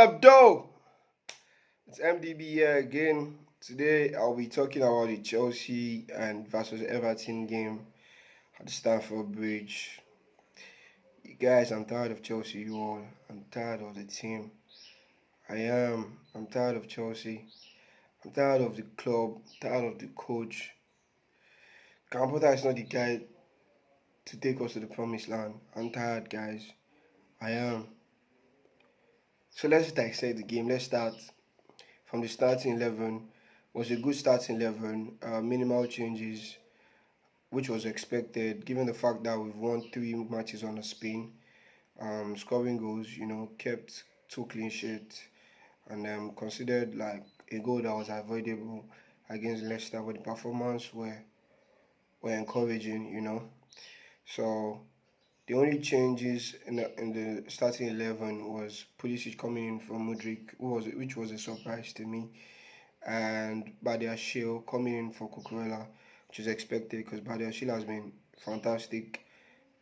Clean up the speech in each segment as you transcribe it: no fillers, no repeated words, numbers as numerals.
up, though? It's MDB here again. Today I'll be talking about the Chelsea and versus Everton game at the Stamford Bridge. You guys, I'm tired of Chelsea, you all. I'm tired of the team. I am. I'm tired of Chelsea. I'm tired of the club. Tired of the coach. Campbell is not the guy to take us to the promised land. I'm tired, guys. I am. So let's dissect the game. Let's start from the starting 11. Was a good starting 11. Minimal changes, which was expected given the fact that we've won 3 matches on a spin. Scoring goals, kept 2 clean sheets, and considered like a goal that was avoidable against Leicester, but the performance were encouraging. So the only changes in the starting 11 was Pulisic coming in for Mudryk, which was a surprise to me, and Badiashile coming in for Cucurella, which is expected because Badiashile has been fantastic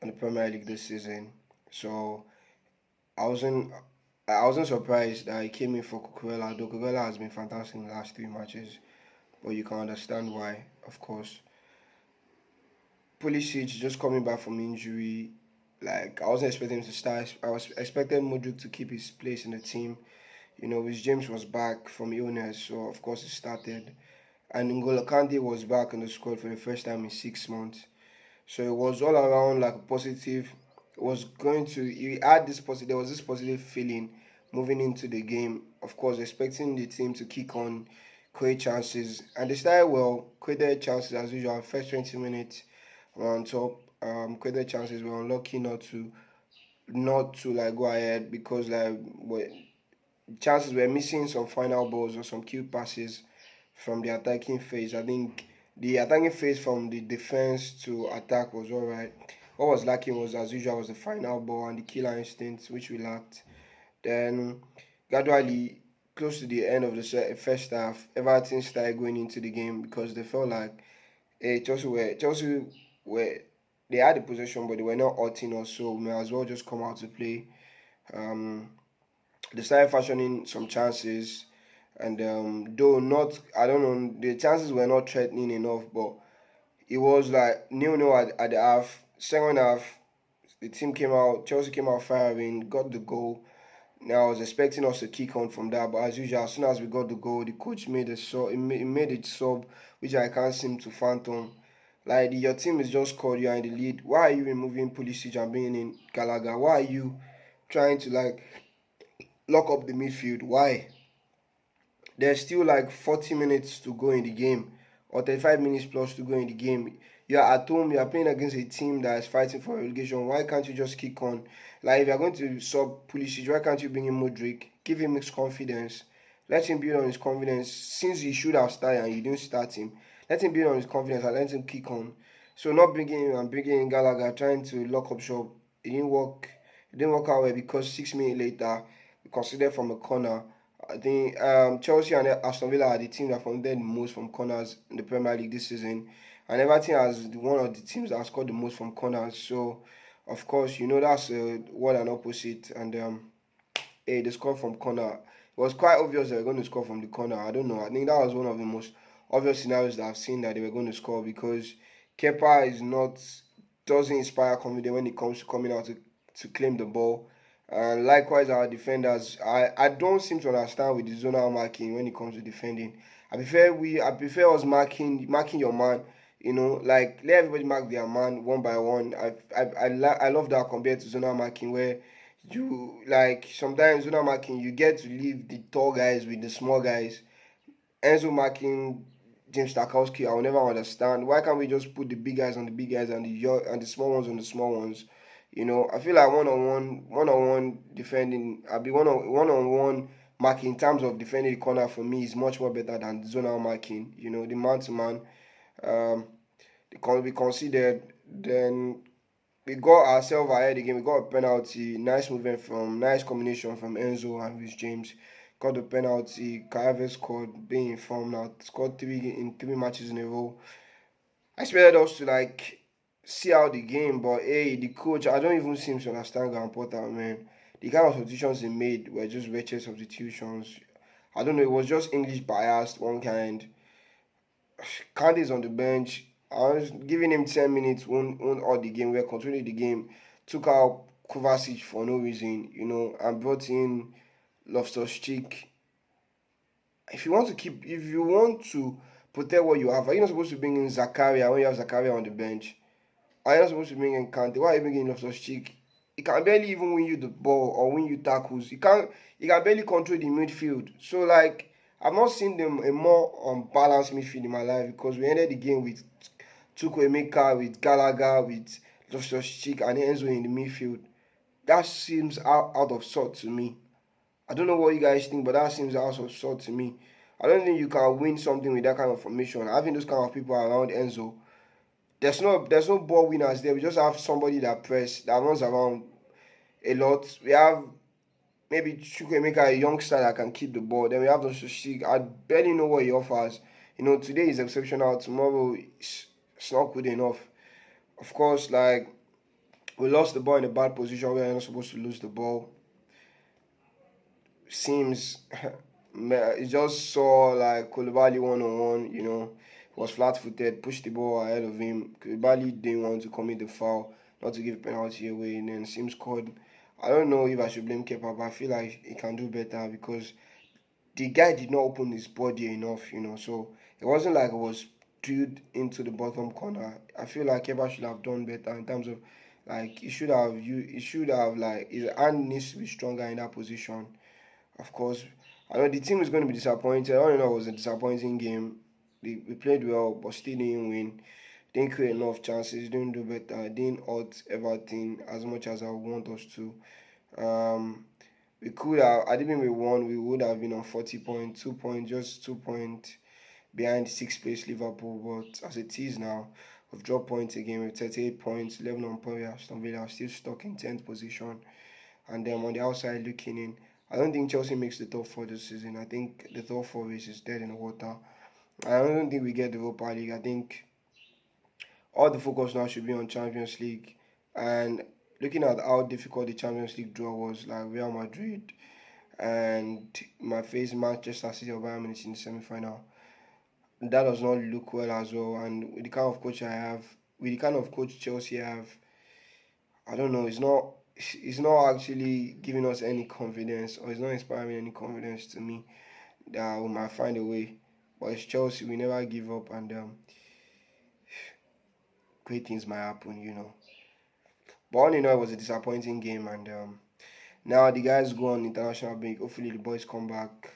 in the Premier League this season. So I wasn't I wasn't surprised that he came in for Cucurella, though Cucurella has been fantastic in the last 3 matches, but you can understand why, of course. Pulisic just coming back from injury, like I wasn't expecting him to start. I was expecting Mudryk to keep his place in the team. Rich James was back from illness, so of course he started. And N'Golo Kante was back in the squad for the first time in 6 months. So it was all around like a positive. It was going to he had this positive there was this positive feeling moving into the game. Of course, expecting the team to kick on, create chances. And they started well, created chances as usual. First 20 minutes were on top. Created chances, were unlucky not to like go ahead because chances were missing some final balls or some cute passes from the attacking phase. I think the attacking phase from the defense to attack was alright. What was lacking was, as usual, was the final ball and the killer instinct, which we lacked. Then, gradually, close to the end of the first half, Everton started going into the game because they felt like, hey, Chelsea were they had the possession, but they were not hurting us, so we may as well just come out to play. Um, they started fashioning some chances, and though not, I don't know, the chances were not threatening enough, but it was like nil-nil at the half. Second half, the team came out, Chelsea came out firing, got the goal. Now I was expecting us to kick on from that, but as usual, as soon as we got the goal, the coach made a sub. He made a sub, which I can't seem to phantom. Like your team is just scored, you are in the lead. Why are you removing Pulisic and bringing in Gallagher? Why are you trying to like lock up the midfield? Why? There's still like 40 minutes to go in the game, or 35 minutes plus to go in the game. You're at home, you're playing against a team that is fighting for relegation. Why can't you just kick on? Like, if you're going to sub Pulisic, why can't you bring in Modric? Give him his confidence. Let him build on his confidence. Since he should have started and you didn't start him, let him build on his confidence and let him kick on. So, not bringing him and bringing in Gallagher, trying to lock up shop, it didn't work. It didn't work out well because 6 minutes later, we considered from a corner. I think Chelsea and Aston Villa are the team that funded the most from corners in the Premier League this season, and Everton has one of the teams that has scored the most from corners. So, of course, that's what an opposite. And hey, they scored from corner. It was quite obvious they were going to score from the corner. I don't know. I think that was one of the most obvious scenarios that I've seen that they were going to score because Kepa doesn't inspire confidence when it comes to coming out to claim the ball. And likewise, our defenders, I don't seem to understand with the zonal marking when it comes to defending. I prefer us marking your man. Like let everybody mark their man one by one. I love that compared to zonal marking where you like sometimes zonal marking you get to leave the tall guys with the small guys. Enzo marking James Tarkowski, I will never understand. Why can't we just put the big guys on the big guys and the young and the small ones on the small ones? I feel like one on one defending, I be one on one marking in terms of defending the corner for me is much more better than zonal marking. The man to man. Um, we conceded, then we got ourselves ahead again. We got a penalty, nice combination from Enzo and Rich James. Got the penalty. Carver scored, being informed now, scored 3 matches in a row. I expected us to like see out the game, but hey, the coach, I don't even seem to understand Graham Potter, man. the kind of substitutions they made were just wretched substitutions. I don't know, it was just English biased, one kind. Kante's on the bench. I was giving him 10 minutes, won all the game. We were controlling the game. Took out Kovacic for no reason, and brought in Loftus-Cheek. If you want to protect what you have, are you not supposed to bring in Zakaria when you have Zakaria on the bench? Are you not supposed to bring in Kante? Why are you bringing in Loftus-Cheek? He can barely even win you the ball or win you tackles. He can barely control the midfield. So like I've not seen them a more unbalanced midfield in my life because we ended the game with Chukwuemeka, with Gallagher, with Loftus-Cheek and Enzo in the midfield. That seems out of sort to me. I don't know what you guys think, but that seems out of sort to me. I don't think you can win something with that kind of formation. Having those kind of people around Enzo, there's no ball winners there. We just have somebody that runs around a lot. We have maybe Chukwuemeka, a youngster that can keep the ball. Then we have Loftus-Cheek. I barely know what he offers. Today is exceptional. Tomorrow it's not good enough. Of course, like we lost the ball in a bad position. We are not supposed to lose the ball. Seems it just saw like Koulibaly 1-on-1. Was flat-footed, pushed the ball ahead of him. Koulibaly didn't want to commit the foul, not to give penalty away, and then Sims scored. I don't know if I should blame Kepa, but I feel like he can do better because the guy did not open his body enough. So it wasn't like it was drilled into the bottom corner. I feel like Kepa should have done better in terms of like he should have like his hand needs to be stronger in that position. Of course, I know the team is going to be disappointed. All in all, it was a disappointing game. We played well, but still didn't win. Didn't create enough chances. Didn't do better. Didn't hurt Everton as much as I want us to. Um, we could have. I think we won. We would have been on 40 points, 2 points, just 2 points behind sixth place Liverpool. But as it is now, we've dropped points again with 38 points, 11 on point. Aston Villa are still stuck in 10th position, and then on the outside looking in. I don't think Chelsea makes the top four this season. I think the top four race is dead in the water. I don't think we get the Europa League. I think all the focus now should be on Champions League. And looking at how difficult the Champions League draw was, like Real Madrid and my face Manchester City or Bayern Munich in the semi-final, that does not look well as well. And with the kind of coach I have, with the kind of coach Chelsea have, I don't know. It's not actually giving us any confidence, or it's not inspiring any confidence to me that we might find a way. But it's Chelsea. We never give up, and great things might happen. But all in all, it was a disappointing game, and now the guys go on international break. Hopefully, the boys come back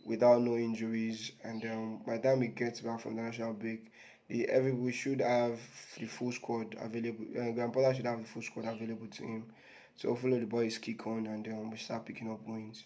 without no injuries, and by the time we get back from the national break, we should have the full squad available. Grandpa should have the full squad available to him. So hopefully the boys kick on and we start picking up wins.